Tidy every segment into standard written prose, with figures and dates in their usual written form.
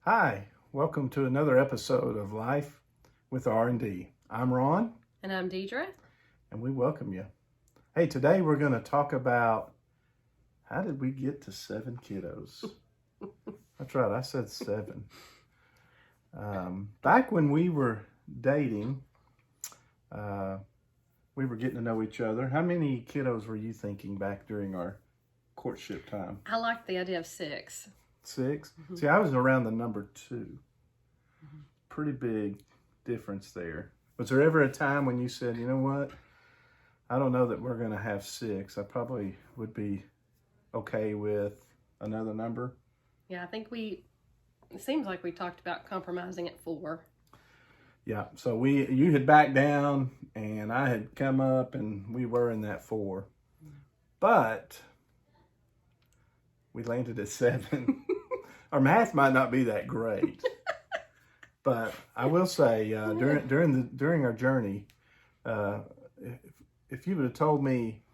Hi, welcome to another episode of Life with R&D. I'm Ron, And I'm Deedra. and we welcome you. Hey, today we're going to talk about how did we get to 7 kiddos? That's right, I said 7. Back when we were dating, we were getting to know each other. How many kiddos were you thinking back during our courtship time? I like the idea of 6. 6? Mm-hmm. See, I was around the number 2. Pretty big difference there. Was there ever a time when you said, you know what, I don't know that we're going to have 6. I probably would be okay with another number? Yeah, I think it seems like we talked about compromising at 4. Yeah, so you had backed down and I had come up and we were in that 4. But we landed at 7. Our math might not be that great. But I will say, during our journey, if you would have told me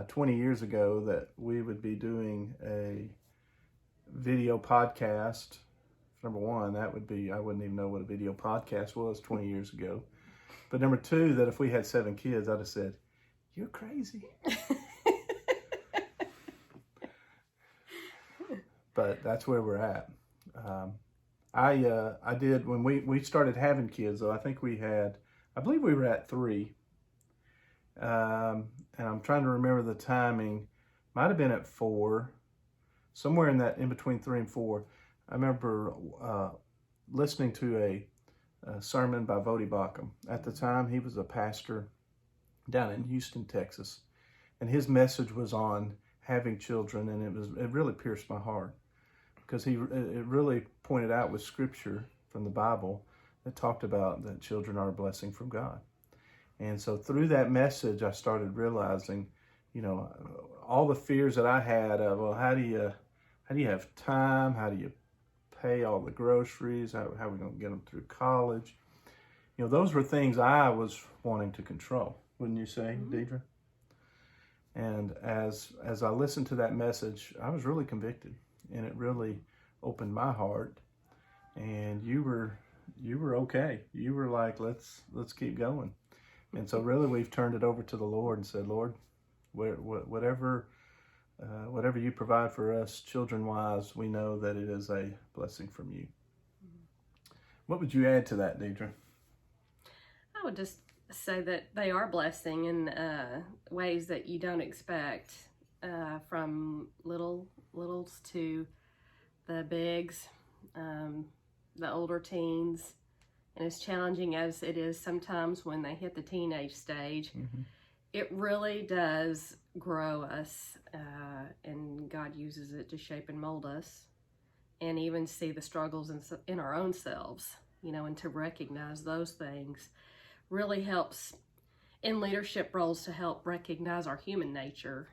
20 years ago that we would be doing a video podcast, number one, I wouldn't even know what a video podcast was 20 years ago. But number two, that if we had 7 kids, I'd have said, "You're crazy." But that's where we're at. I did when we started having kids, though. I believe we were at 3. And I'm trying to remember the timing. Might have been at 4, somewhere in between 3 and 4. I remember listening to a sermon by Vodi Bakum. At the time, he was a pastor down in Houston, Texas, and his message was on having children, and it really pierced my heart because it really pointed out with scripture from the Bible that talked about that children are a blessing from God. And so through that message, I started realizing, all the fears that I had of, well, how do you have time? How do you pay all the groceries? How are we going to get them through college? Those were things I was wanting to control, wouldn't you say, Mm-hmm. Deedra? And as I listened to that message, I was really convicted, and it really opened my heart. And you were okay. You were like, let's keep going. And so really we've turned it over to the Lord and said, Lord, whatever you provide for us children-wise, we know that it is a blessing from you. What would you add to that, Deedra? I would just say that they are blessing in ways that you don't expect, from littles to the bigs, the older teens. And as challenging as it is sometimes when they hit the teenage stage, Mm-hmm. it really does grow us, and God uses it to shape and mold us, and even see the struggles in our own selves, and to recognize those things really helps in leadership roles to help recognize our human nature,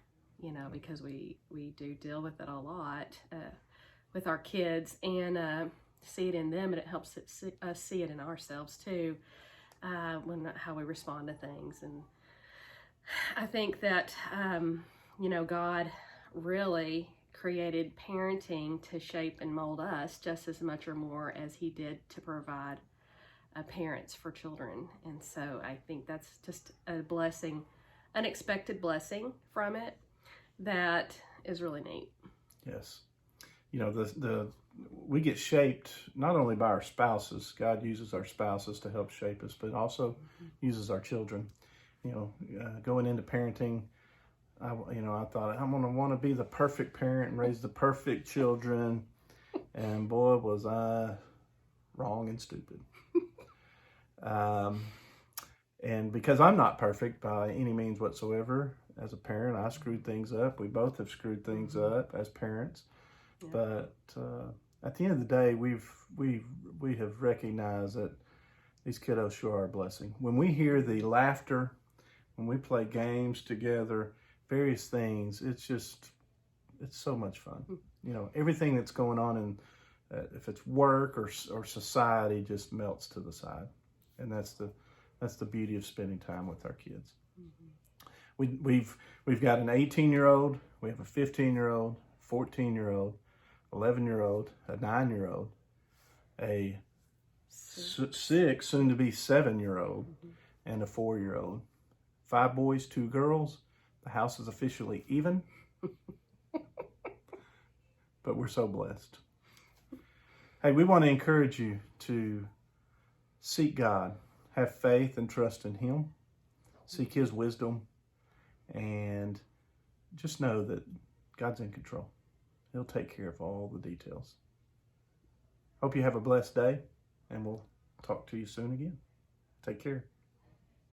because we do deal with it a lot with our kids, and see it in them, and it helps us see it in ourselves too, how we respond to things. And I think that God really created parenting to shape and mold us just as much or more as he did to provide parents for children. And so I think that's just a blessing, unexpected blessing from it, that is really neat. Yes. We get shaped not only by our spouses. God uses our spouses to help shape us, but also uses our children. Going into parenting, I thought I'm going to want to be the perfect parent and raise the perfect children. And boy, was I wrong and stupid. And because I'm not perfect by any means whatsoever as a parent, I screwed things up. We both have screwed things up as parents. Yeah. But at the end of the day, we have recognized that these kiddos sure are a blessing. When we hear the laughter, when we play games together, various things, it's so much fun. Everything that's going on in, if it's work or society, just melts to the side. And that's the beauty of spending time with our kids. Mm-hmm. We've got an 18-year-old, we have a 15-year-old, 14-year-old, 11-year-old, a 9-year-old, a 6, soon to be 7-year-old, and a 4-year-old. 5 boys, 2 girls. The house is officially even. But we're so blessed. Hey, we want to encourage you to seek God, have faith and trust in Him, seek His wisdom, and just know that God's in control. He'll take care of all the details. Hope you have a blessed day, and we'll talk to you soon again. Take care.